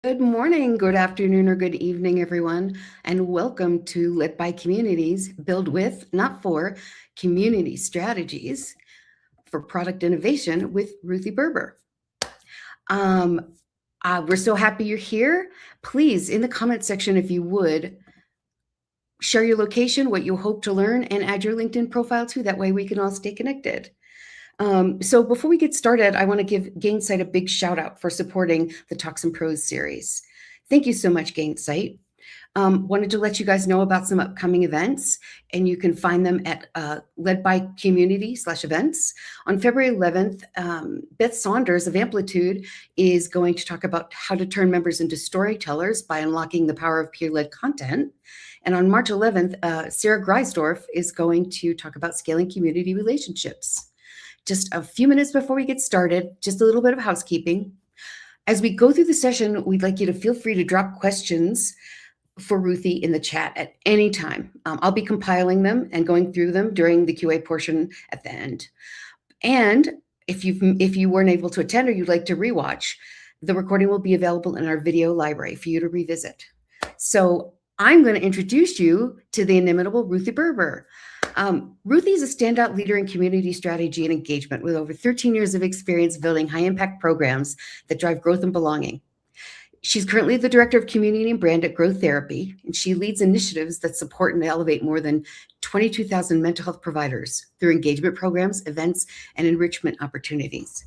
Good morning, good afternoon, or good evening, everyone, and welcome to Lit by Communities, Build with, not for, community strategies for product innovation with Ruthie Berber. We're so happy you're here. Please, in the comment section, if you would, share your location, what you hope to learn, and add your LinkedIn profile too. That way we can all stay connected. So before we get started, I want to give Gainsight a big shout out for supporting the Talks and Pros series. Thank you so much, Gainsight. Wanted to let you guys know about some upcoming events, and you can find them at led by community/events. On February 11th, Beth Saunders of Amplitude is going to talk about how to turn members into storytellers by unlocking the power of peer-led content. And on March 11th, Sarah Greisdorf is going to talk about scaling community relationships. Just a few minutes before we get started, just a little bit of housekeeping. As we go through the session, we'd like you to feel free to drop questions for Ruthie in the chat at any time. I'll be compiling them and going through them during the QA portion at the end. And if you weren't able to attend or you'd like to rewatch, the recording will be available in our video library for you to revisit. So I'm going to introduce you to the inimitable Ruthie Berber. Ruthie is a standout leader in community strategy and engagement with over 13 years of experience building high-impact programs that drive growth and belonging. She's currently the director of community and brand at Growth Therapy, and she leads initiatives that support and elevate more than 22,000 mental health providers through engagement programs, events, and enrichment opportunities.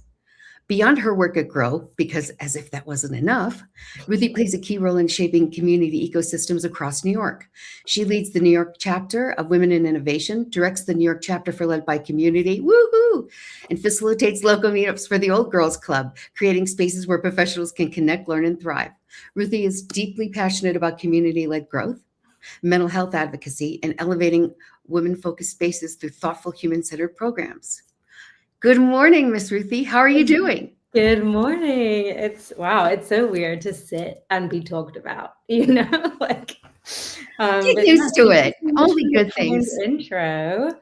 Beyond her work at Grow, because as if that wasn't enough, Ruthie plays a key role in shaping community ecosystems across New York. She leads the New York chapter of Women in Innovation, directs the New York chapter for Led by Community, woohoo, and facilitates local meetups for the Old Girls Club, creating spaces where professionals can connect, learn, and thrive. Ruthie is deeply passionate about community-led growth, mental health advocacy, and elevating women-focused spaces through thoughtful, human-centered programs. Good morning, Miss Ruthie. How are you doing? Good morning. It's so weird to sit and be talked about, like Get used to it. Only good things. Intro.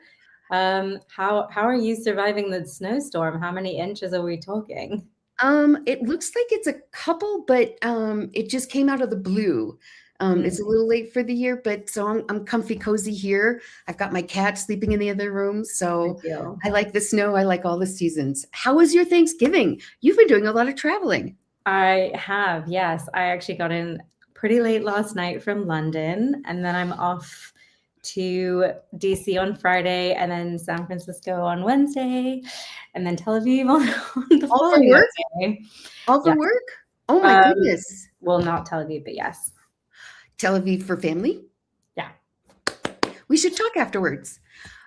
How are you surviving the snowstorm? How many inches are we talking? It looks like it's a couple, but it just came out of the blue. It's a little late for the year, but so I'm comfy cozy here. I've got my cat sleeping in the other room, so I like the snow. I like all the seasons. How was your Thanksgiving? You've been doing a lot of traveling. I have, yes. I actually got in pretty late last night from London, and then I'm off to DC on Friday, and then San Francisco on Wednesday, and then Tel Aviv on the following day. All for work? Oh my goodness. Well, not Tel Aviv, but yes. Tel Aviv for family? Yeah. We should talk afterwards.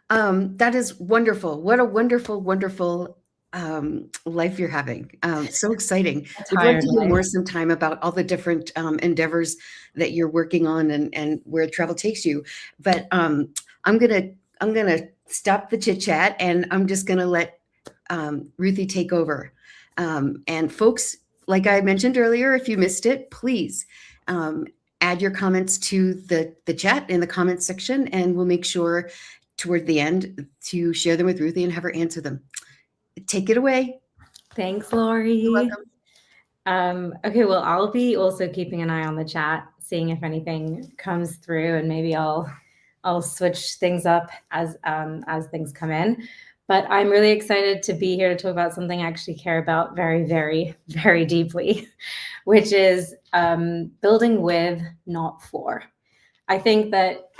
That is wonderful. What a wonderful, wonderful life you're having. So exciting. We'd love to hear more sometime about all the different endeavors that you're working on and where travel takes you. But I'm gonna stop the chit chat and I'm just gonna let Ruthie take over. And folks, like I mentioned earlier, if you missed it, please add your comments to the chat in the comments section, and we'll make sure toward the end to share them with Ruthie and have her answer them. Take it away. Thanks, Lori. You're welcome. Okay, well, I'll be also keeping an eye on the chat, seeing if anything comes through, and maybe I'll switch things up as things come in. But I'm really excited to be here to talk about something I actually care about very, very, very deeply, which is building with, not for. I think that,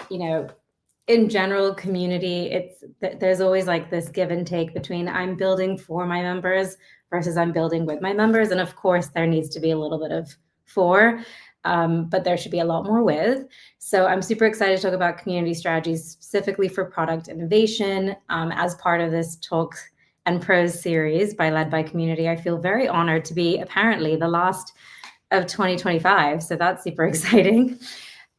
in general, community, there's always like this give and take between I'm building for my members versus I'm building with my members. And of course, there needs to be a little bit of for, but there should be a lot more with. So I'm super excited to talk about community strategies specifically for product innovation as part of this Talk and Pros series by Led by Community. I feel very honored to be apparently the last of 2025. So that's super exciting.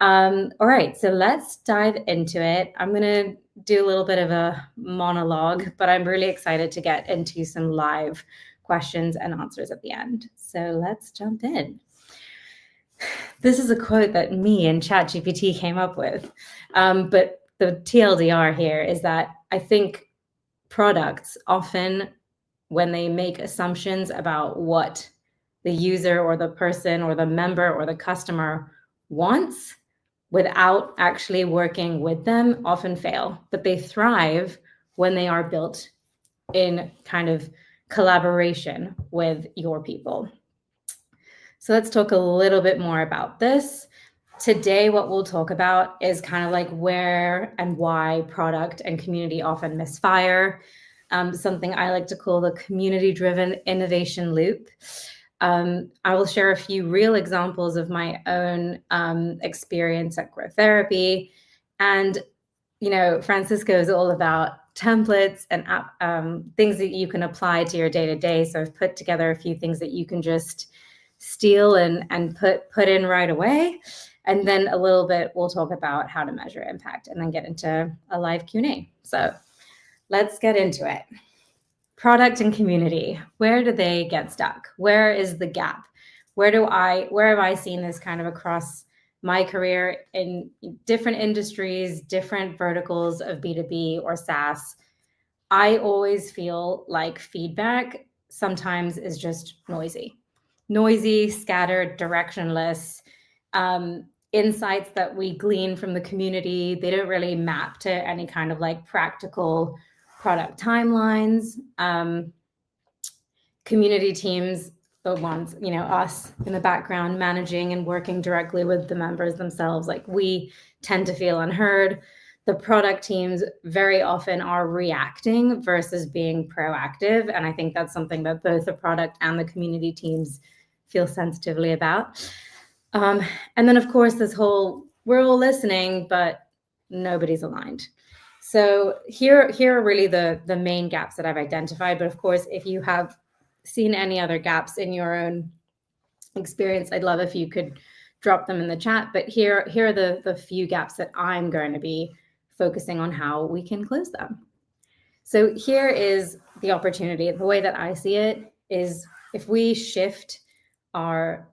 All right, so let's dive into it. I'm going to do a little bit of a monologue, but I'm really excited to get into some live questions and answers at the end. So let's jump in. This is a quote that me and ChatGPT came up with, but the TLDR here is that I think products often, when they make assumptions about what the user or the person or the member or the customer wants without actually working with them often fail, but they thrive when they are built in kind of collaboration with your people. So let's talk a little bit more about this. Today, what we'll talk about is kind of like where and why product and community often misfire, something I like to call the community-driven innovation loop. I will share a few real examples of my own experience at Growth Therapy. And, Francisco is all about templates and things that you can apply to your day-to-day. So I've put together a few things that you can just steal and put in right away. And then a little bit, we'll talk about how to measure impact and then get into a live Q&A. So let's get into it. Product and community, where do they get stuck? Where is the gap? Where have I seen this kind of across my career in different industries, different verticals of B2B or SaaS? I always feel like feedback sometimes is just noisy, scattered, directionless. Insights that we glean from the community, they don't really map to any kind of like practical product timelines. Community teams, the ones, us in the background managing and working directly with the members themselves, like we tend to feel unheard. The product teams very often are reacting versus being proactive. And I think that's something that both the product and the community teams feel sensitively about. And then, of course, we're all listening, but nobody's aligned. So here are really the main gaps that I've identified. But of course, if you have seen any other gaps in your own experience, I'd love if you could drop them in the chat. But here are the few gaps that I'm going to be focusing on how we can close them. So here is the opportunity. The way that I see it is if we shift our,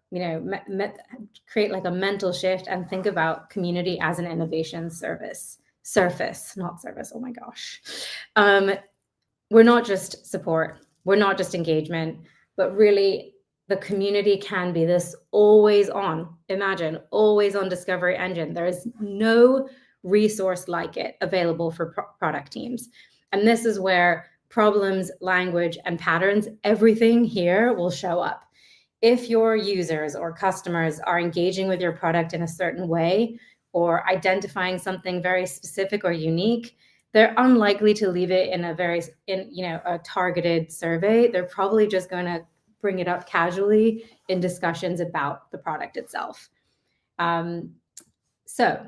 create like a mental shift and think about community as an innovation surface, not service. Oh my gosh. We're not just support, we're not just engagement, but really the community can be this always on discovery engine. There is no resource like it available for product teams. And this is where problems, language, and patterns, everything here will show up. If your users or customers are engaging with your product in a certain way or identifying something very specific or unique, they're unlikely to leave it in a targeted survey. They're probably just going to bring it up casually in discussions about the product itself. So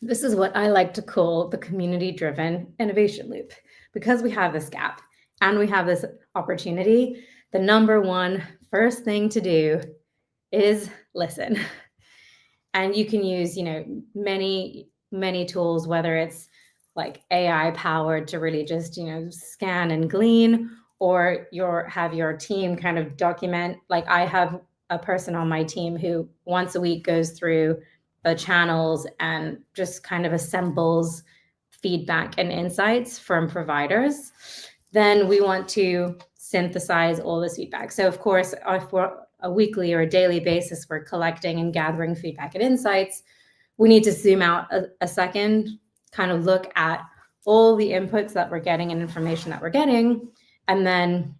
this is what I like to call the community-driven innovation loop. Because we have this gap and we have this opportunity, the number one first thing to do is listen. And you can use, many, many tools, whether it's like AI powered to really just, scan and glean, or have your team kind of document. Like I have a person on my team who once a week goes through the channels and just kind of assembles feedback and insights from providers. Then we want to synthesize all this feedback. So of course, if we're a weekly or a daily basis, we're collecting and gathering feedback and insights, we need to zoom out a second, kind of look at all the inputs that we're getting and information that we're getting, and then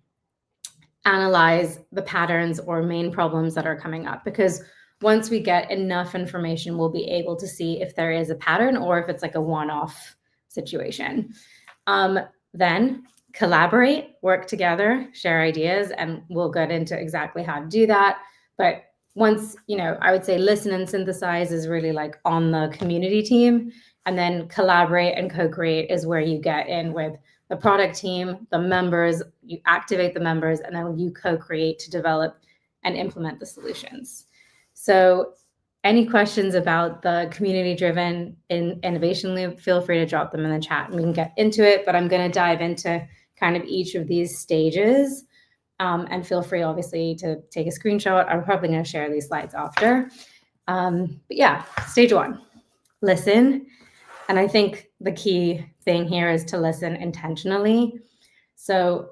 analyze the patterns or main problems that are coming up. Because once we get enough information, we'll be able to see if there is a pattern or if it's like a one-off situation. Then collaborate, work together, share ideas, and we'll get into exactly how to do that. But once, I would say listen and synthesize is really like on the community team, and then collaborate and co-create is where you get in with the product team, the members, you activate the members, and then you co-create to develop and implement the solutions. So any questions about the community-driven innovation loop, feel free to drop them in the chat and we can get into it, but I'm going to dive into kind of each of these stages. And feel free, obviously, to take a screenshot. I'm probably going to share these slides after. But yeah, stage one, listen. And I think the key thing here is to listen intentionally. So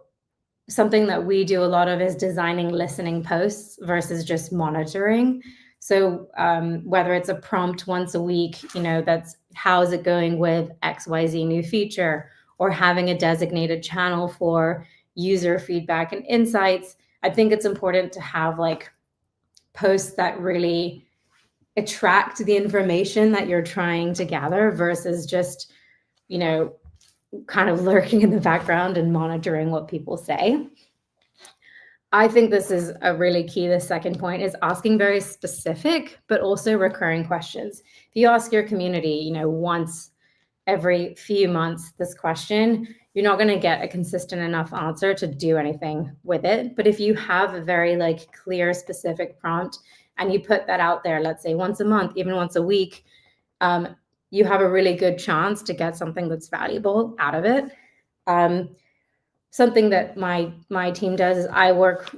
something that we do a lot of is designing listening posts versus just monitoring. So whether it's a prompt once a week, that's how's it going with XYZ new feature, or having a designated channel for user feedback and insights, I think it's important to have like posts that really attract the information that you're trying to gather versus just, kind of lurking in the background and monitoring what people say. I think this is a really key. The second point is asking very specific, but also recurring questions. If you ask your community, once every few months this question, you're not going to get a consistent enough answer to do anything with it. But if you have a very like clear, specific prompt and you put that out there, let's say once a month, even once a week, you have a really good chance to get something that's valuable out of it. Something that my team does is I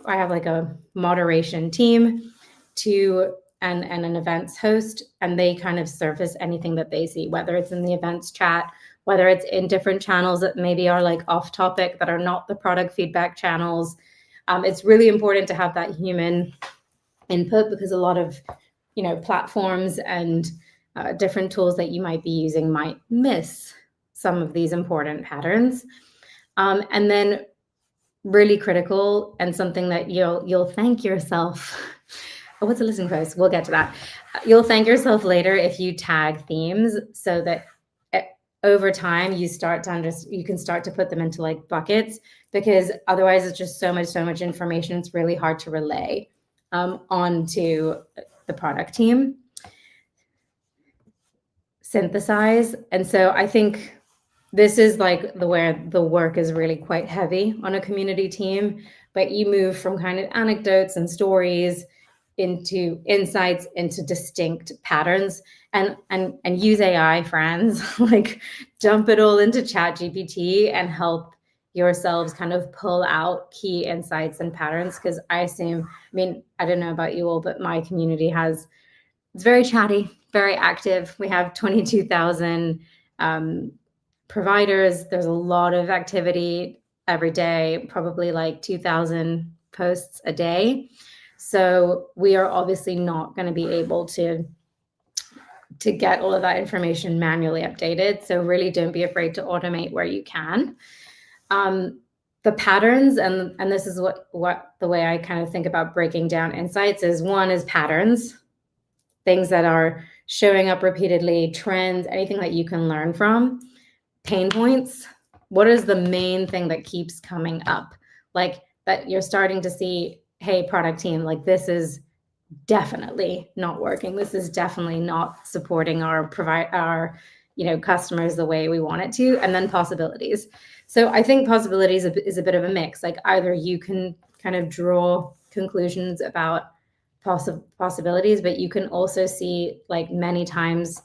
have like a moderation team and an events host, and they kind of surface anything that they see, whether it's in the events chat, whether it's in different channels that maybe are like off topic, that are not the product feedback channels. It's really important to have that human input, because a lot of, platforms and different tools that you might be using might miss some of these important patterns. And then really critical, and something that you'll thank yourself. Oh, what's a listening post? We'll get to that. You'll thank yourself later if you tag themes, so that over time you can start to put them into like buckets, because otherwise it's just so much information. It's really hard to relay onto the product team. Synthesize. And so I think this is like where the work is really quite heavy on a community team, but you move from kind of anecdotes and stories into insights, into distinct patterns, and use AI, friends. Like dump it all into ChatGPT and help yourselves kind of pull out key insights and patterns. Because I don't know about you all, but my community it's very chatty, very active. We have 22,000 providers. There's a lot of activity every day, probably like 2,000 posts a day. So we are obviously not going to be able to get all of that information manually updated. So really don't be afraid to automate where you can. The patterns, and this is what the way I kind of think about breaking down insights is, one is patterns, things that are showing up repeatedly, trends, anything that you can learn from. Pain points, what is the main thing that keeps coming up? Like that you're starting to see, hey, product team, like this is definitely not working. This is definitely not supporting our customers the way we want it to. And then possibilities. So I think possibilities is a bit of a mix. Like either you can kind of draw conclusions about possibilities, but you can also see, like many times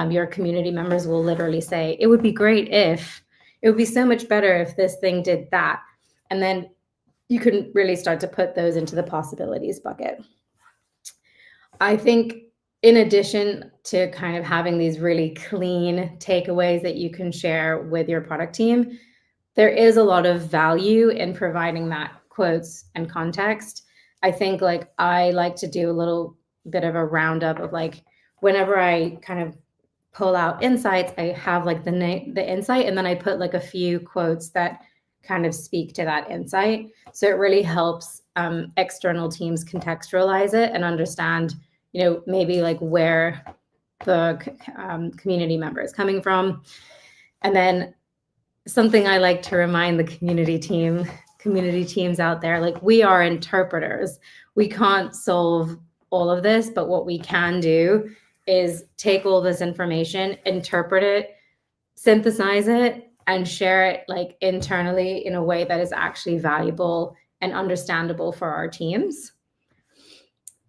your community members will literally say, it would be so much better if this thing did that. And then you can really start to put those into the possibilities bucket. I think in addition to kind of having these really clean takeaways that you can share with your product team, there is a lot of value in providing that quotes and context. I think like I like to do a little bit of a roundup of like, whenever I kind of pull out insights, I have like the insight, and then I put like a few quotes that kind of speak to that insight. So it really helps external teams contextualize it and understand, maybe like where the community member is coming from. And then something I like to remind the community teams out there, like we are interpreters. We can't solve all of this, but what we can do is take all this information, interpret it, synthesize it, and share it like internally in a way that is actually valuable and understandable for our teams.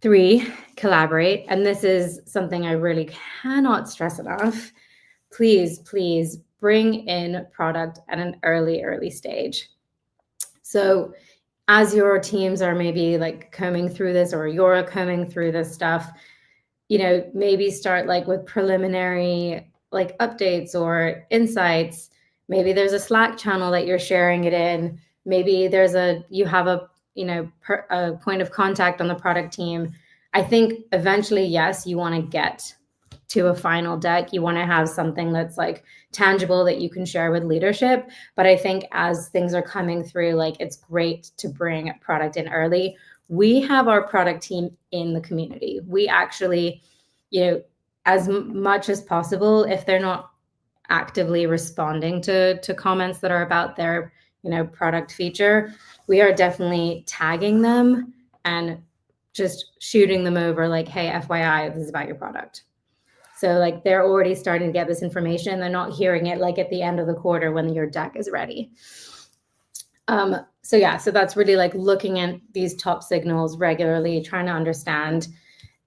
3, collaborate. And this is something I really cannot stress enough. Please bring in product at an early stage. So as your teams are maybe like combing through this, or you're combing through this stuff, maybe start like with preliminary like updates or insights. Maybe there's a Slack channel that you're sharing it in. maybe you have a point of contact on the product team. I think eventually, yes, you want to get to a final deck. You want to have something that's like tangible that you can share with leadership. But I think as things are coming through, like, it's great to bring product in early. We have our product team in the community. We actually, as much as possible, if they're not actively responding to comments that are about their product feature, we are definitely tagging them and just shooting them over like, hey, FYI, this is about your product. So like they're already starting to get this information. They're not hearing it like at the end of the quarter when your deck is ready. So that's really like looking at these top signals regularly, trying to understand.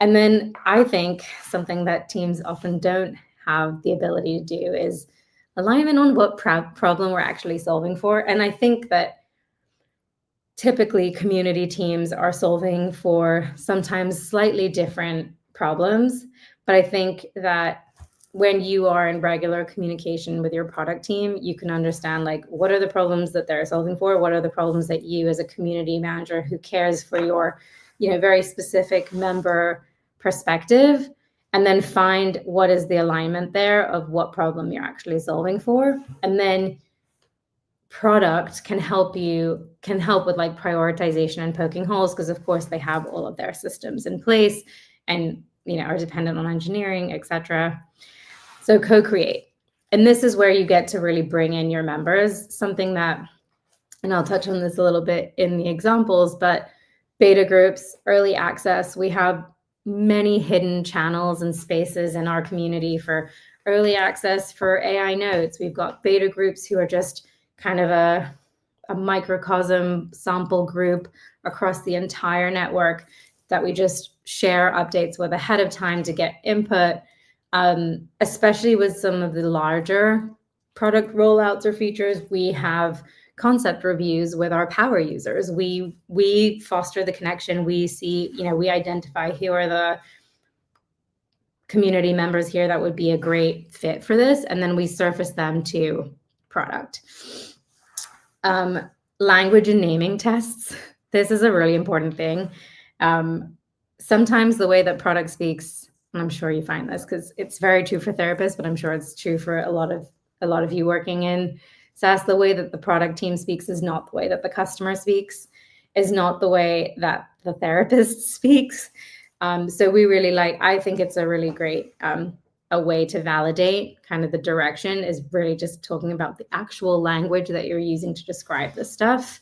And then I think something that teams often don't have the ability to do is alignment on what problem we're actually solving for. And I think that typically community teams are solving for sometimes slightly different problems. But I think that when you are in regular communication with your product team, you can understand like what are the problems that they're solving for, what are the problems that you as a community manager who cares for your very specific member perspective, and then find what is the alignment there of what problem you're actually solving for. And then product can help with like prioritization and poking holes, because of course they have all of their systems in place and are dependent on engineering, etc. So co-create. And this is where you get to really bring in your members, something that, and I'll touch on this a little bit in the examples, but beta groups, early access, we have many hidden channels and spaces in our community for early access for AI nodes. We've got beta groups who are just kind of a microcosm sample group across the entire network that we just share updates with ahead of time to get input, especially with some of the larger product rollouts or features. We have concept reviews with our power users. We foster the connection. We see, we identify who are the community members here that would be a great fit for this, and then we surface them to product. Language and naming tests. This is a really important thing. Sometimes the way that product speaks, and I'm sure you find this because it's very true for therapists, but I'm sure it's true for a lot of you working in SaaS, the way that the product team speaks is not the way that the customer speaks, is not the way that the therapist speaks. So we really I think it's a really great a way to validate kind of the direction is really just talking about the actual language that you're using to describe the stuff,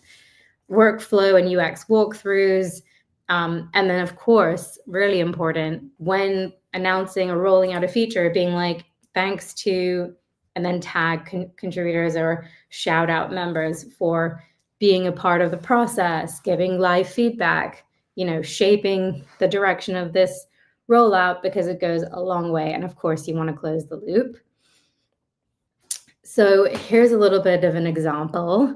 workflow and UX walkthroughs. And then, of course, really important when announcing or rolling out a feature, being like, thanks to, and then tag contributors or shout out members for being a part of the process, giving live feedback, shaping the direction of this rollout, because it goes a long way. And of course, you want to close the loop. So here's a little bit of an example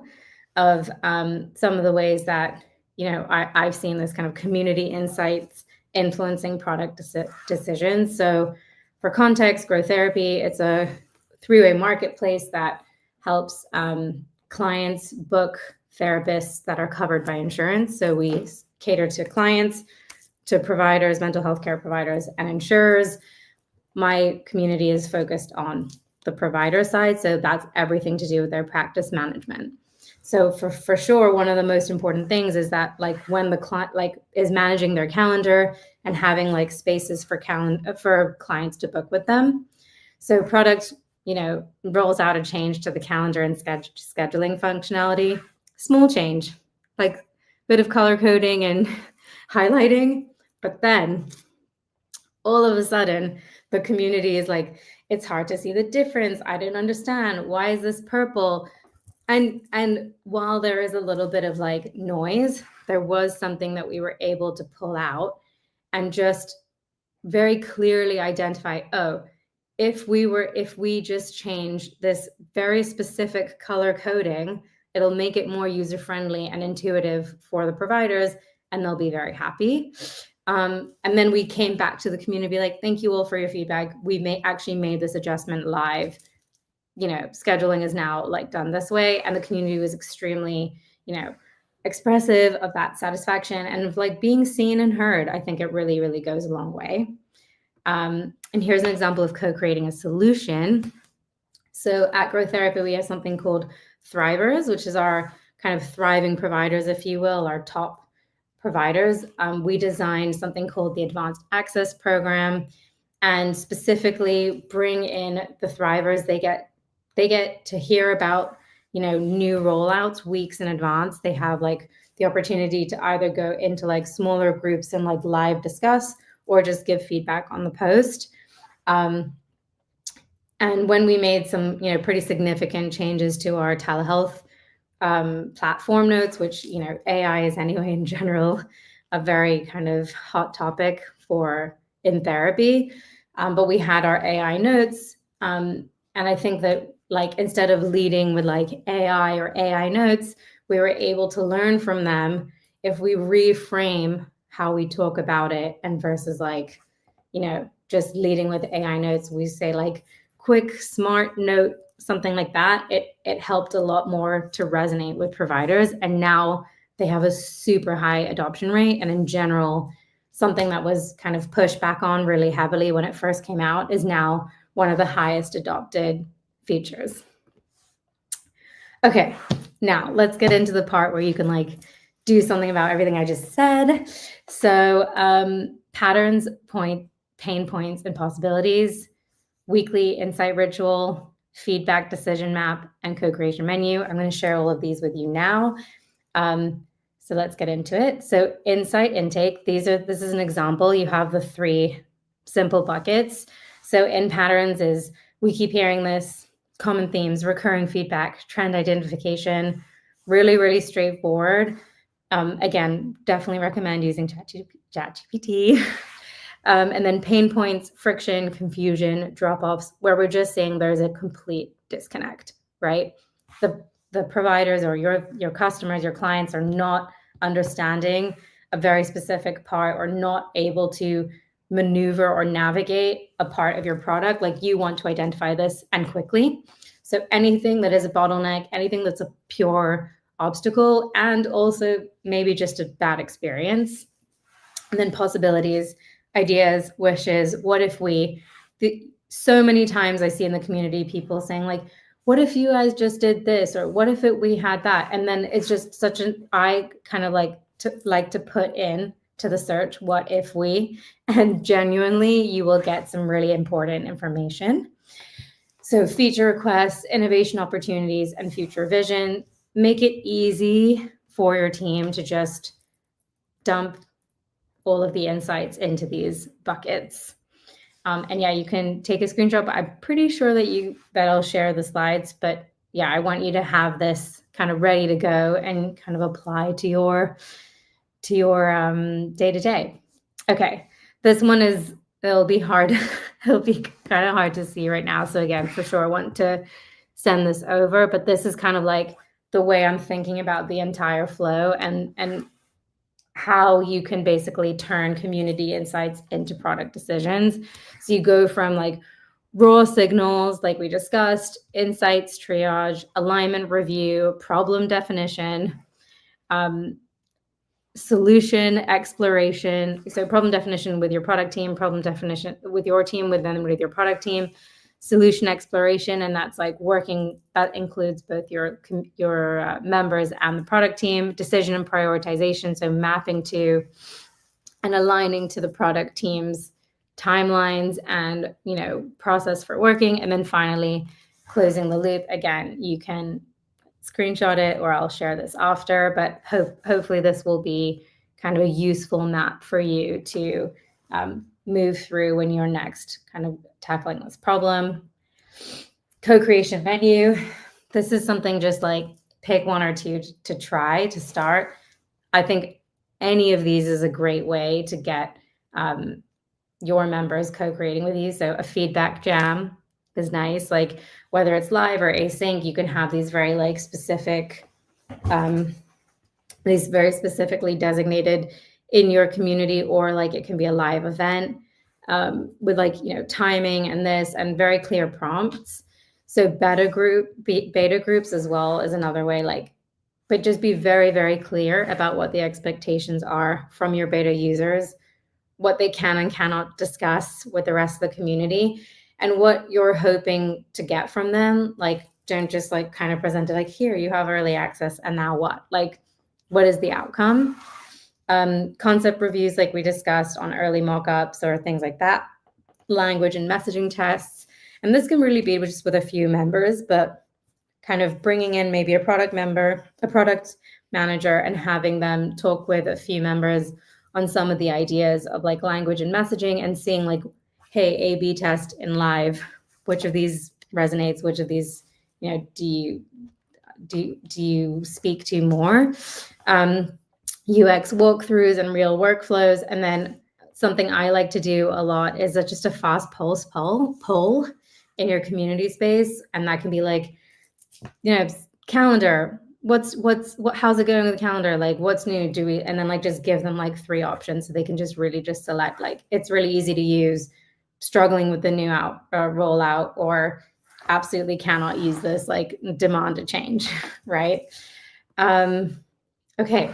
of some of the ways that I've seen this kind of community insights influencing product decisions. So for context, Grow Therapy, it's a three-way marketplace that helps clients book therapists that are covered by insurance. So we cater to clients, to providers, mental health care providers, and insurers. My community is focused on the provider side. So that's everything to do with their practice management. So for sure, one of the most important things is that when the client is managing their calendar and having spaces for clients to book with them. So product, rolls out a change to the calendar and scheduling functionality. Small change, bit of color coding and highlighting, but then all of a sudden the community is it's hard to see the difference. I don't understand. Why is this purple? And while there is a little bit of noise, there was something that we were able to pull out and just very clearly identify, if we just change this very specific color coding, it'll make it more user-friendly and intuitive for the providers, and they'll be very happy. And then we came back to the community thank you all for your feedback. We actually made this adjustment live. Scheduling is now done this way, and the community was extremely expressive of that satisfaction and of like being seen and heard. I think it really, really goes a long way. And here's an example of co-creating a solution. So at Growth Therapy, we have something called Thrivers, which is our kind of thriving providers, if you will, our top providers. We designed something called the Advanced Access Program, and specifically bring in the Thrivers. They get to hear about new rollouts weeks in advance. They have like the opportunity to either go into like smaller groups and like live discuss, or just give feedback on the post. And when we made some pretty significant changes to our telehealth platform notes, which AI is anyway in general a very kind of hot topic for in therapy, but we had our AI notes, and I think that like instead of leading with like AI or AI notes, we were able to learn from them if we reframe how we talk about it, and versus like just leading with AI notes, we say like quick smart note, something like that. It helped a lot more to resonate with providers, and now they have a super high adoption rate. And in general, something that was kind of pushed back on really heavily when it first came out is now one of the highest adopted features. Okay, now let's get into the part where you can like do something about everything I just said. So patterns, pain points, and possibilities, weekly insight ritual, feedback decision map, and co-creation menu. I'm going to share all of these with you now. So let's get into it. So insight intake, this is an example. You have the 3 simple buckets. So in patterns is, we keep hearing this, common themes, recurring feedback, trend identification, really, really straightforward. Again, definitely recommend using ChatGPT. And then pain points, friction, confusion, drop-offs, where we're just saying there's a complete disconnect, right? The providers or your customers, your clients are not understanding a very specific part, or not able to maneuver or navigate a part of your product like you want to identify this, and quickly. So anything that is a bottleneck, anything that's a pure obstacle, and also maybe just a bad experience. And then possibilities, ideas, wishes. What if so many times I see in the community people saying like, what if you guys just did this, or what if we had that? And then it's just I kind of like to put in to the search, what if we, and genuinely you will get some really important information. So feature requests, innovation opportunities, and future vision. Make it easy for your team to just dump all of the insights into these buckets. And yeah, you can take a screenshot, but I'm pretty sure that I'll share the slides. But yeah, I want you to have this kind of ready to go and kind of apply to your day-to-day. Okay, this one it'll be hard. It'll be kind of hard to see right now. So again, for sure, I want to send this over, but this is kind of like the way I'm thinking about the entire flow, and how you can basically turn community insights into product decisions. So you go from like raw signals, like we discussed, insights triage, alignment review, problem definition, solution exploration. So problem definition with your product team, problem definition with your team, with your product team, solution exploration, and that's like working, that includes both your members and the product team. Decision and prioritization, so mapping to and aligning to the product team's timelines and process for working. And then finally closing the loop. Again, you can screenshot it, or I'll share this after, but hopefully this will be kind of a useful map for you to move through when you're next kind of tackling this problem. Co-creation menu. This is something, just like pick 1 or 2 to try to start. I think any of these is a great way to get your members co-creating with you. So a feedback jam is nice. Like whether it's live or async, you can have these very like specific, these very specifically designated in your community, or like it can be a live event with like, timing and this, and very clear prompts. So beta groups as well is another way. Like but just be very, very clear about what the expectations are from your beta users, what they can and cannot discuss with the rest of the community, and what you're hoping to get from them. Like, don't just like kind of present it like, here, you have early access, and now what? Like, what is the outcome? Concept reviews, like we discussed on early mockups or things like that, language and messaging tests. And this can really be just with a few members, but kind of bringing in maybe a product member, a product manager, and having them talk with a few members on some of the ideas of like language and messaging, and seeing like, hey, A/B test in live, which of these resonates, which of these, you know, do you speak to more? UX walkthroughs and real workflows. And then something I like to do a lot is just a fast pulse poll in your community space. And that can be like, you know, calendar, how's it going with the calendar? Like, what's new? And then like just give them like 3 options so they can just really just select. Like, it's really easy to use, struggling with the new rollout, or absolutely cannot use this, like demand a change, right? Okay.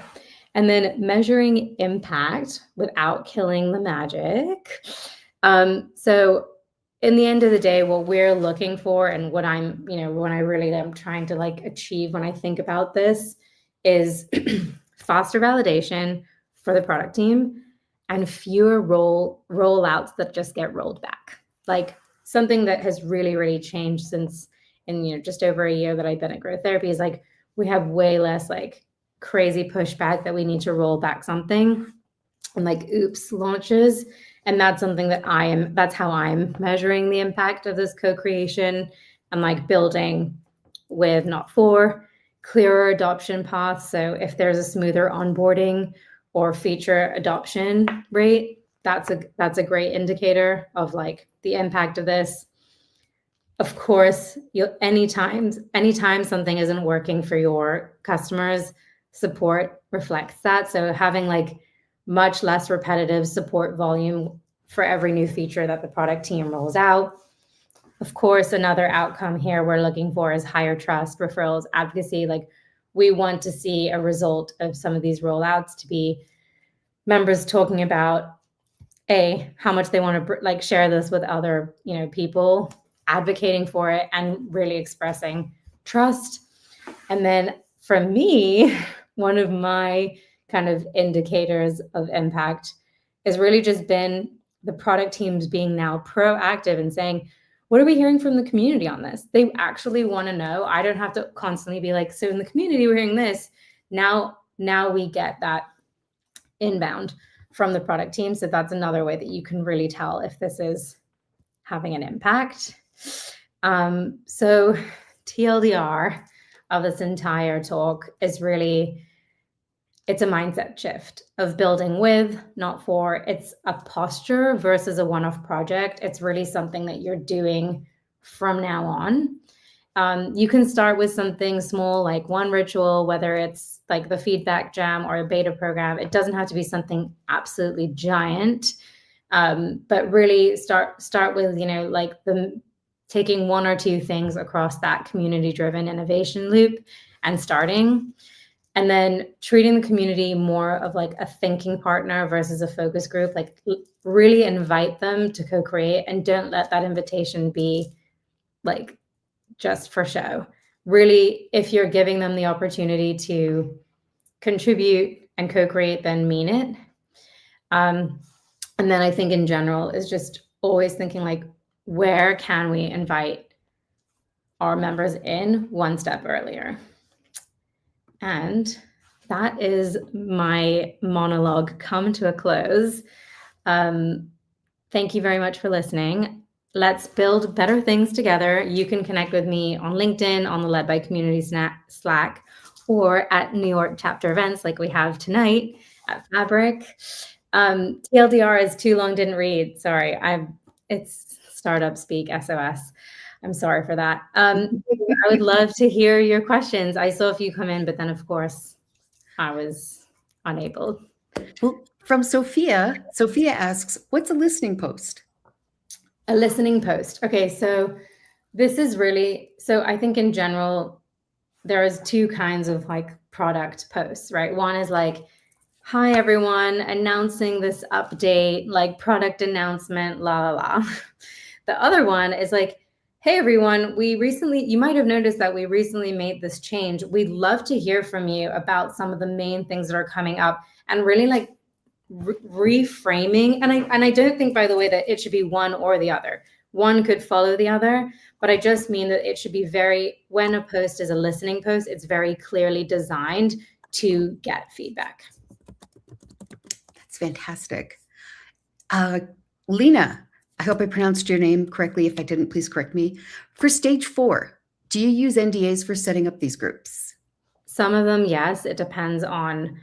And then measuring impact without killing the magic. So in the end of the day, what we're looking for, and what I'm, you know, when I really am trying to like achieve when I think about this, is faster validation for the product team and fewer rollouts that just get rolled back. Like, something that has really, really changed since, in, you know, just over a year that I've been at Growth Therapy, is like, we have way less like crazy pushback that we need to roll back something, and like oops launches. And that's something that that's how I'm measuring the impact of this co-creation, and like building with, not for, clearer adoption paths. So if there's a smoother onboarding or feature adoption rate, that's a great indicator of like the impact of this. Of course, anytime something isn't working for your customers, support reflects that. So having like much less repetitive support volume for every new feature that the product team rolls out. Of course, another outcome here we're looking for is higher trust, referrals, advocacy. Like, we want to see a result of some of these rollouts to be members talking about how much they want to like share this with other, you know, people, advocating for it, and really expressing trust. And then for me, one of my kind of indicators of impact has really just been the product teams being now proactive and saying, what are we hearing from the community on this? They actually want to know. I don't have to constantly be like, so in the community, we're hearing this. Now we get that inbound from the product team. So that's another way that you can really tell if this is having an impact. So TLDR of this entire talk is really, it's a mindset shift of building with, not for. It's a posture versus a one-off project. It's really something that you're doing from now on. You can start with something small, like one ritual, whether it's like the feedback jam or a beta program. It doesn't have to be something absolutely giant, but really start with, you know, like taking 1 or 2 things across that community-driven innovation loop and starting. And then treating the community more of like a thinking partner versus a focus group. Like, really invite them to co-create, and don't let that invitation be like just for show. Really, if you're giving them the opportunity to contribute and co-create, then mean it. And then I think in general is just always thinking like, where can we invite our members in one step earlier? And that is my monologue come to a close. Thank you very much for listening. Let's build better things together. You can connect with me on LinkedIn, on the Led by Community Slack, or at New York chapter events like we have tonight at Fabric. TLDR is too long, didn't read. Sorry, it's startup speak, SOS. I'm sorry for that. I would love to hear your questions. I saw a few come in, but then of course I was unable. Well, from Sophia asks, what's a listening post? A listening post. Okay, so this is really, so I think in general, there is 2 kinds of like product posts, right? One is like, hi everyone, announcing this update, like product announcement, la la la. The other one is like, hey everyone, you might have noticed that we recently made this change. We'd love to hear from you about some of the main things that are coming up, and really like reframing. And I don't think, by the way, that it should be one or the other. One could follow the other, but I just mean that it should be when a post is a listening post, it's very clearly designed to get feedback. That's fantastic. Lena, I hope I pronounced your name correctly. If I didn't, please correct me. For stage 4, do you use NDAs for setting up these groups? Some of them, yes. It depends on,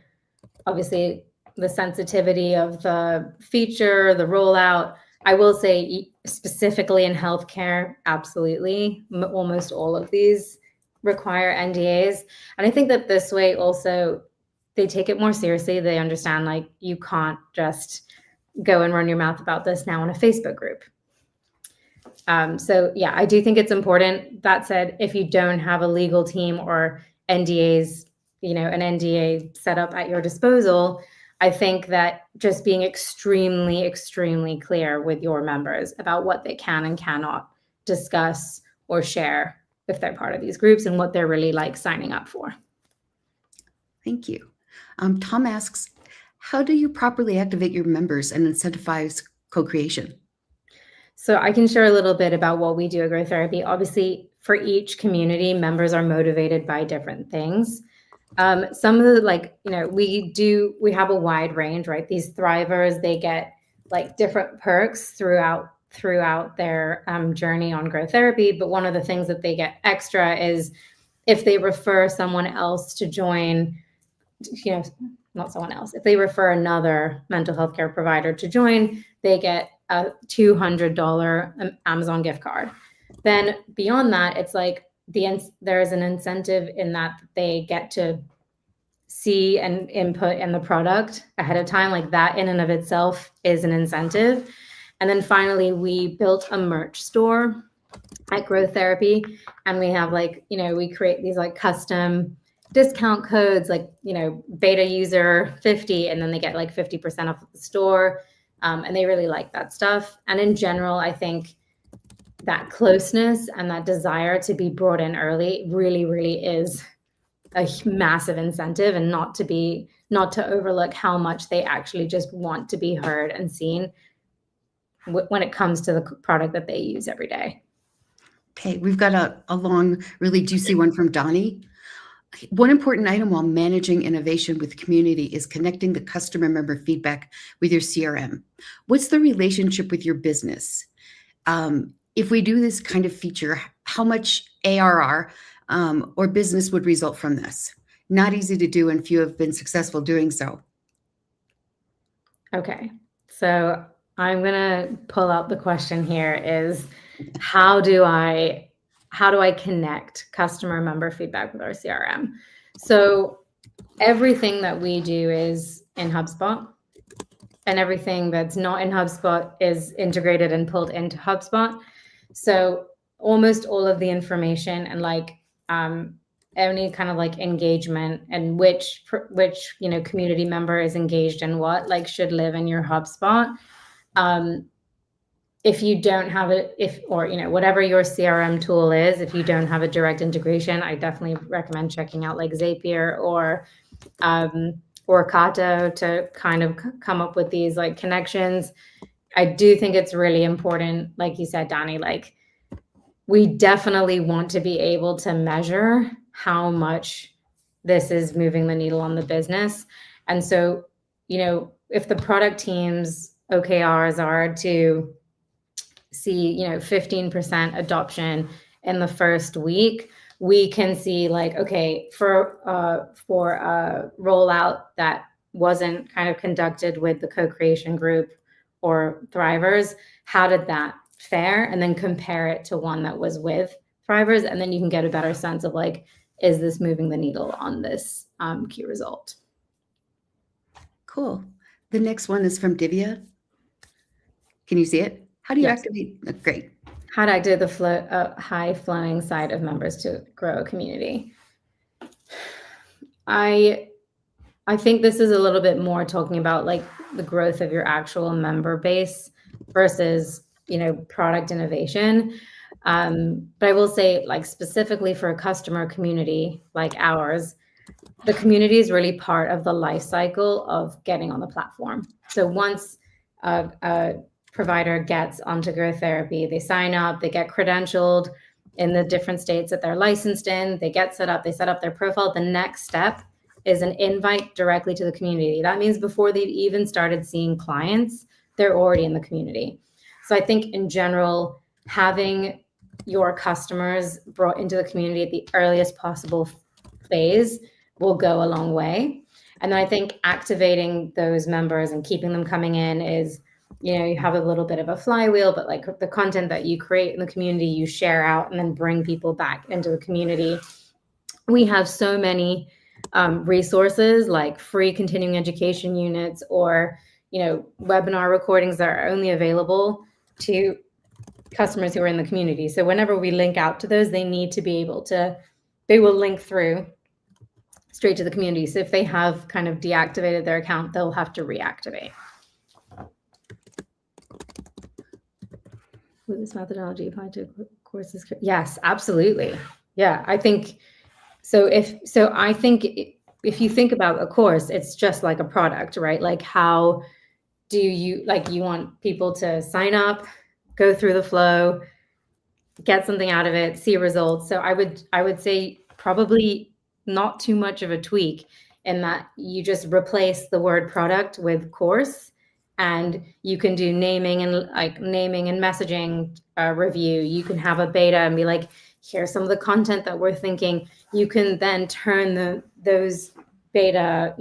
obviously, the sensitivity of the feature, the rollout. I will say specifically in healthcare, absolutely. Almost all of these require NDAs. And I think that this way also, they take it more seriously. They understand, like, you can't just go and run your mouth about this now in a Facebook group. So yeah, I do think it's important. That said, if you don't have a legal team or NDAs, an NDA set up at your disposal, I think that just being extremely, extremely clear with your members about what they can and cannot discuss or share if they're part of these groups, and what they're really like signing up for. Thank you. Tom asks, how do you properly activate your members and incentivize co-creation? So I can share a little bit about what we do at Grow Therapy. Obviously, for each community, members are motivated by different things. Some of the, we have a wide range, right? These thrivers, they get like different perks throughout their journey on Grow Therapy. But one of the things that they get extra is if they refer someone else to join, not someone else, if they refer another mental health care provider to join, they get a $200 Amazon gift card. Then beyond that, it's like there's an incentive in that they get to see and input in the product ahead of time. Like that in and of itself is an incentive. And then finally, we built a merch store at Grow Therapy, and we have we create these like custom discount codes, like, beta user 50, and then they get like 50% off of the store. And they really like that stuff. And in general, I think that closeness and that desire to be brought in early really, really is a massive incentive, and not to overlook how much they actually just want to be heard and seen when it comes to the product that they use every day. Okay, we've got a long, really juicy one from Donnie. One important item while managing innovation with the community is connecting the customer member feedback with your CRM. What's the relationship with your business? If we do this kind of feature, how much ARR or business would result from this? Not easy to do, and few have been successful doing so. Okay, so I'm gonna pull out the question here is, how do I connect customer member feedback with our CRM? So everything that we do is in HubSpot, and everything that's not in HubSpot is integrated and pulled into HubSpot. So almost all of the information and any kind of like engagement and which community member is engaged in what, should live in your HubSpot. If you don't have it, whatever your CRM tool is, if you don't have a direct integration, I definitely recommend checking out like Zapier or Kato to kind of come up with these like connections. I do think it's really important, like you said, Donnie, we definitely want to be able to measure how much this is moving the needle on the business. And so, if the product team's OKRs are to see, 15% adoption in the first week, we can see okay, for a rollout that wasn't kind of conducted with the co-creation group or Thrivers, how did that fare? And then compare it to one that was with Thrivers, and then you can get a better sense of is this moving the needle on this key result? Cool. The next one is from Divya. Can you see it? How do you activate? Oh, great. How to activate the high flowing side of members to grow a community. I think this is a little bit more talking about like the growth of your actual member base versus, product innovation. But I will say, like, specifically for a customer community like ours, the community is really part of the life cycle of getting on the platform. So once a provider gets onto Growth Therapy, they sign up, they get credentialed in the different states that they're licensed in, they get set up, they set up their profile. The next step is an invite directly to the community. That means before they've even started seeing clients, they're already in the community. So I think in general, having your customers brought into the community at the earliest possible phase will go a long way. And then I think activating those members and keeping them coming in is, you have a little bit of a flywheel, but like the content that you create in the community, you share out and then bring people back into the community. We have so many resources like free continuing education units or, webinar recordings that are only available to customers who are in the community. So whenever we link out to those, they need to be able to, they will link through straight to the community. So if they have kind of deactivated their account, they'll have to reactivate. Will this methodology apply to courses? Yes, absolutely. Yeah, I think so. I think if you think about a course, it's just like a product, right? Like how do you want people to sign up, go through the flow, get something out of it, see results. So I would say probably not too much of a tweak in that you just replace the word product with course, and you can do naming and messaging review. You can have a beta and be like, here's some of the content that we're thinking. You can then turn those beta,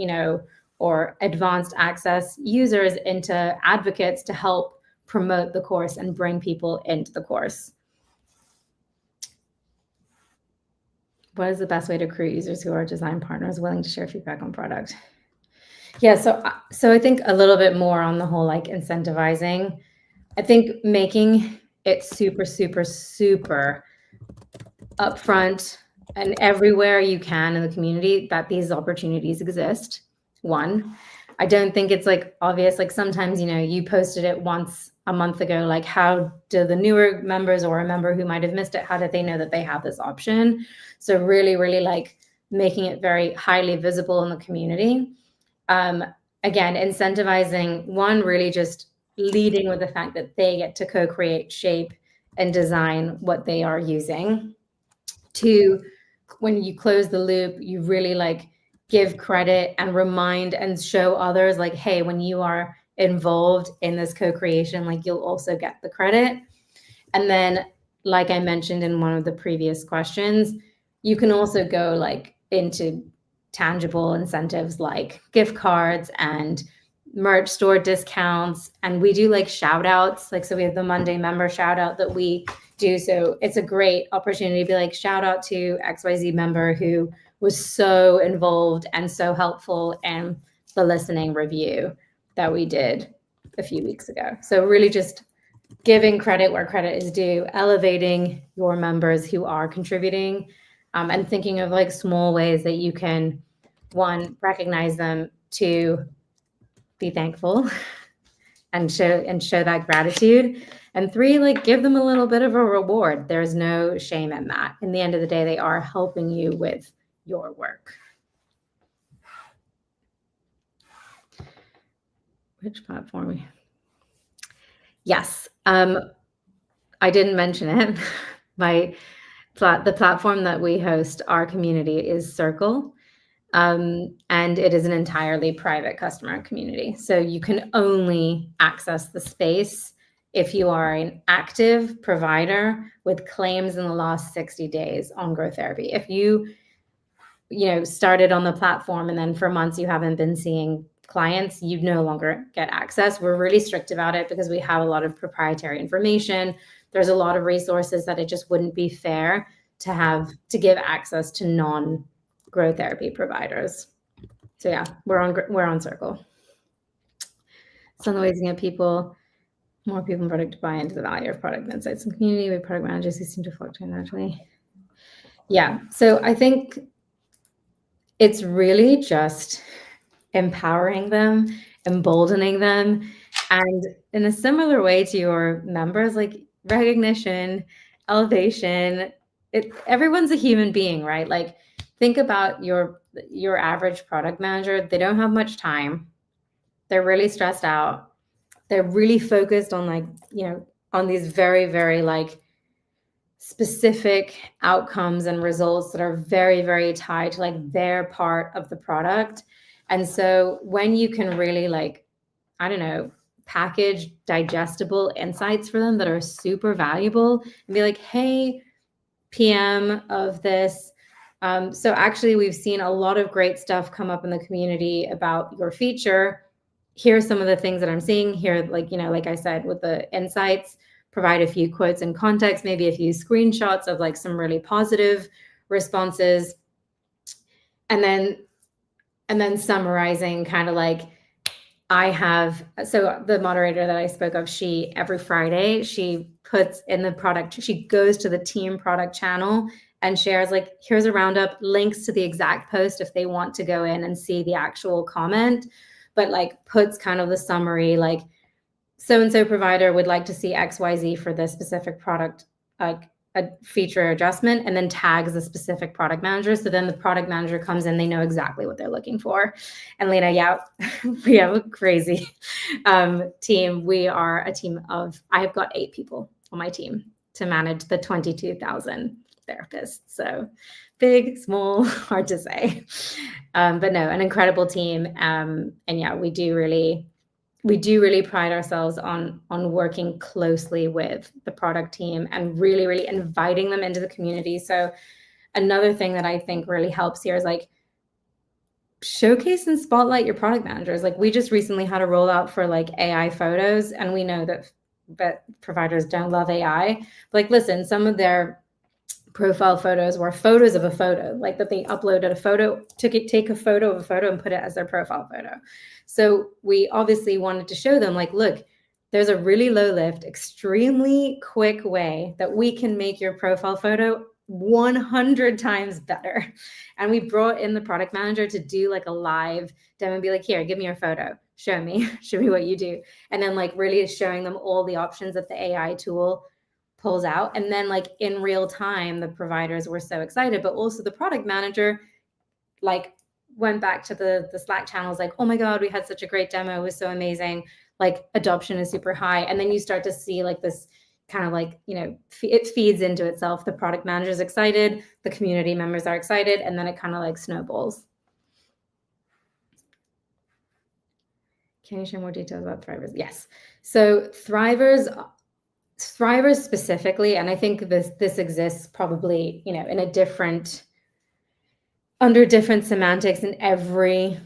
or advanced access users into advocates to help promote the course and bring people into the course. What is the best way to recruit users who are design partners willing to share feedback on product? Yeah, so I think a little bit more on the whole like incentivizing. I think making it super, super, super upfront and everywhere you can in the community that these opportunities exist. One, I don't think it's like obvious. Like sometimes, you posted it once a month ago, like how do the newer members or a member who might have missed it, how did they know that they have this option? So really, really like making it very highly visible in the community. Again, incentivizing, one, really just leading with the fact that they get to co-create, shape, and design what they are using. Two, when you close the loop, you really like give credit and remind and show others like, hey, when you are involved in this co-creation, like you'll also get the credit. And then, like I mentioned in one of the previous questions, you can also go like into tangible incentives like gift cards and merch store discounts. And we do like shout outs. Like, so we have the Monday member shout out that we do. So it's a great opportunity to be like, shout out to XYZ member who was so involved and so helpful in the listening review that we did a few weeks ago. So really just giving credit where credit is due, elevating your members who are contributing, and thinking of like small ways that you can, one, recognize them, two, be thankful and show that gratitude, and three, like give them a little bit of a reward. There's no shame in that. In the end of the day, they are helping you with your work. Which platform? Yes, I didn't mention it. The platform that we host our community is Circle, and it is an entirely private customer community. So you can only access the space if you are an active provider with claims in the last 60 days on Growth Therapy. If you started on the platform and then for months you haven't been seeing clients, you no longer get access. We're really strict about it because we have a lot of proprietary information. There's a lot of resources that it just wouldn't be fair to give access to non-Growth Therapy providers. So yeah, we're on Circle. Some of the ways to get more people in product to buy into the value of product insights and community with product managers who seem to fluctuate naturally. Yeah, so I think It's really just empowering them, emboldening them, and in a similar way to your members, like recognition, elevation. Everyone's a human being, right? Like think about your average product manager. They don't have much time. They're really stressed out. They're really focused on like, on these very, very like specific outcomes and results that are very, very tied to like their part of the product. And so when you can really like, I don't know, package digestible insights for them that are super valuable and be like, hey, PM of this. So actually, we've seen a lot of great stuff come up in the community about your feature. Here's some of the things that I'm seeing here, like, like I said, with the insights, provide a few quotes and context, maybe a few screenshots of like some really positive responses. And then summarizing kind of like, so the moderator that I spoke of, she every Friday, she puts in the product, she goes to the team product channel and shares like, here's a roundup, links to the exact post if they want to go in and see the actual comment, but like puts kind of the summary, like so-and-so provider would like to see XYZ for this specific product, like a feature adjustment, and then tags the specific product manager. So then the product manager comes in, they know exactly what they're looking for. And Lena, yeah, we have a crazy team. We are a team of, I have got 8 people on my team to manage the 22,000 therapists. So big, small, hard to say. But no, an incredible team. And yeah, we do really pride ourselves on working closely with the product team and really, really inviting them into the community. So another thing that I think really helps here is like showcase and spotlight your product managers. Like we just recently had a rollout for like AI photos, and we know that providers don't love AI. But like, listen, some of their profile photos were photos of a photo, like that they uploaded a photo, take a photo of a photo and put it as their profile photo. So we obviously wanted to show them like, look, there's a really low lift, extremely quick way that we can make your profile photo 100 times better. And we brought in the product manager to do like a live demo and be like, here, give me your photo. Show me what you do. And then like really showing them all the options that the AI tool pulls out. And then like in real time, the providers were so excited, but also the product manager like went back to the Slack channels like, oh my God, we had such a great demo. It was so amazing. Like adoption is super high. And then you start to see like this kind of like, it feeds into itself. The product manager is excited, the community members are excited, and then it kind of like snowballs. Can you share more details about Thrivers? Yes. So Thrivers specifically, and I think this exists probably, in a under different semantics in every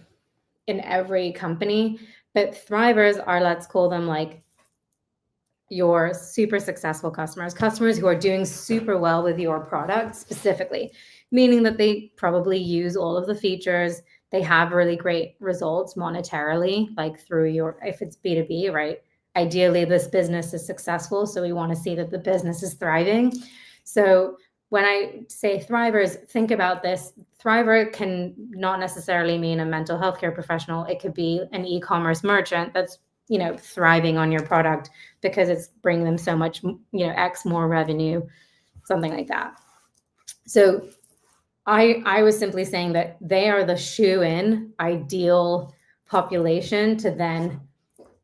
company, but Thrivers are, let's call them like your super successful customers who are doing super well with your product specifically, meaning that they probably use all of the features. They have really great results monetarily, like through if it's B2B, right? Ideally, this business is successful. So we want to see that the business is thriving. So when I say Thrivers, think about this. Thriver can not necessarily mean a mental health care professional. It could be an e-commerce merchant that's, thriving on your product because it's bringing them so much, X more revenue, something like that. So I was simply saying that they are the shoe-in ideal population to then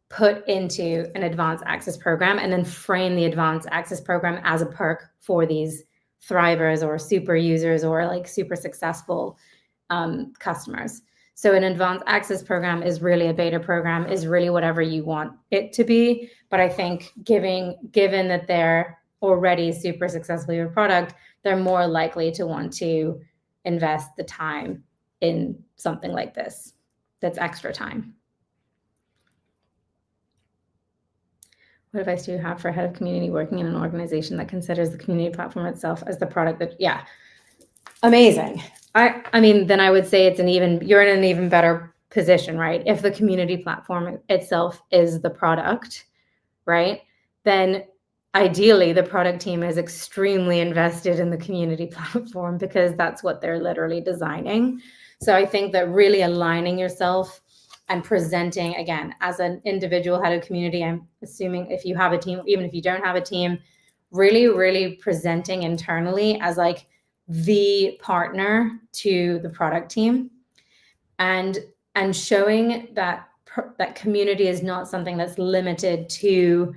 put into an advanced access program and then frame the advanced access program as a perk for these Thrivers or super users or like super successful customers. So an advanced access program is really a beta program, is really whatever you want it to be. But I think given that they're already super successful with your product, they're more likely to want to invest the time in something like this. That's extra time. What advice do you have for a head of community working in an organization that considers the community platform itself as the product that, yeah, amazing. I mean, then I would say you're in an even better position, right? If the community platform itself is the product, right? Then ideally the product team is extremely invested in the community platform because that's what they're literally designing. So I think that really aligning yourself and presenting, again, as an individual head of community, I'm assuming if you have a team, even if you don't have a team, really, really presenting internally as like the partner to the product team, and showing that that community is not something that's limited to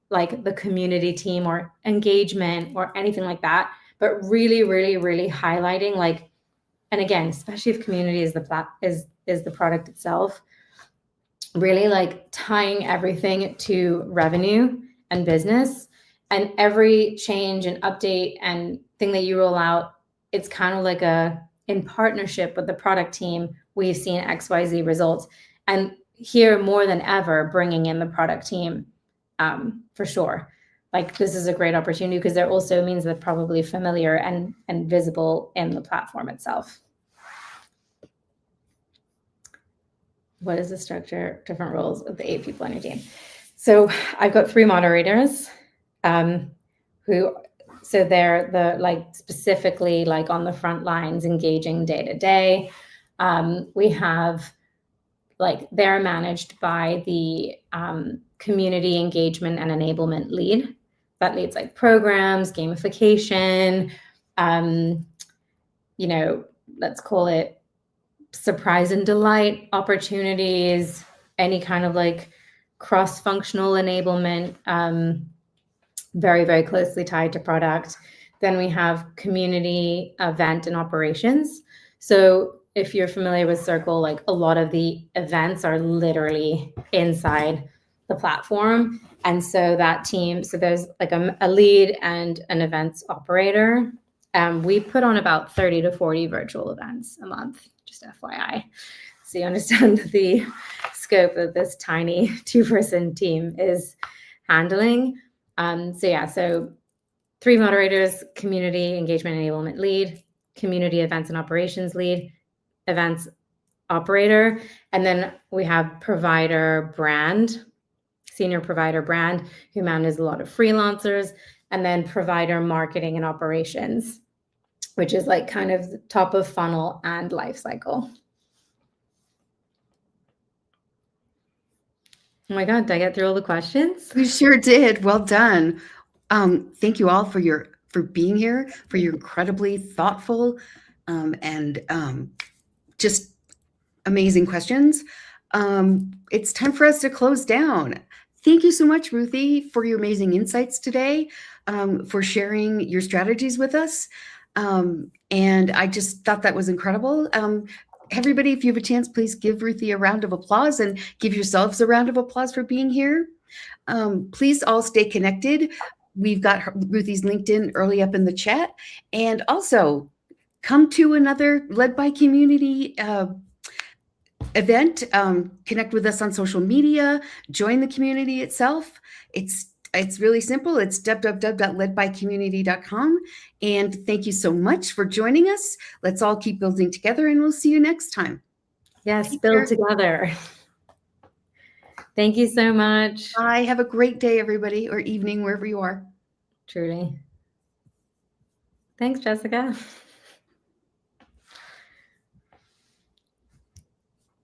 like the community team or engagement or anything like that, but really, really, really highlighting like, and again, especially if community is the product itself, really like tying everything to revenue and business, and every change and update and thing that you roll out, it's kind of like a, in partnership with the product team, we've seen XYZ results. And here more than ever, bringing in the product team, for sure. Like this is a great opportunity because there also means they're probably familiar and visible in the platform itself. What is the structure, different roles of the 8 people on your team? So I've got 3 moderators, who, so they're the like specifically like on the front lines, engaging day to day. We have like, they're managed by the community engagement and enablement lead that leads like programs, gamification, you know, let's call it surprise and delight opportunities, any kind of like cross-functional enablement, very, very closely tied to product. Then we have community event and operations. So if you're familiar with Circle, like a lot of the events are literally inside the platform. And so that team, so there's like a lead and an events operator. We put on about 30 to 40 virtual events a month, just FYI. So you understand the scope that this tiny 2-person team is handling. So yeah, so 3 moderators, community engagement enablement lead, community events and operations lead, events operator, and then we have provider brand, senior provider brand, who manages a lot of freelancers, and then provider marketing and operations, which is like kind of top of funnel and life cycle. Oh my God, did I get through all the questions? You sure did. Well done. Thank you all for being here, for your incredibly thoughtful and just amazing questions. It's time for us to close down. Thank you so much, Ruthie, for your amazing insights today, for sharing your strategies with us. And I just thought that was incredible. Everybody, if you have a chance, please give Ruthie a round of applause and give yourselves a round of applause for being here. Please all stay connected. We've got Ruthie's LinkedIn early up in the chat. And also come to another Led by Community event. Connect with us on social media, join the community itself. It's really simple. It's www.ledbycommunity.com. And thank you so much for joining us. Let's all keep building together, and we'll see you next time. Yes, build together. Thank you so much. Bye. Have a great day, everybody, or evening, wherever you are. Truly. Thanks, Jessica.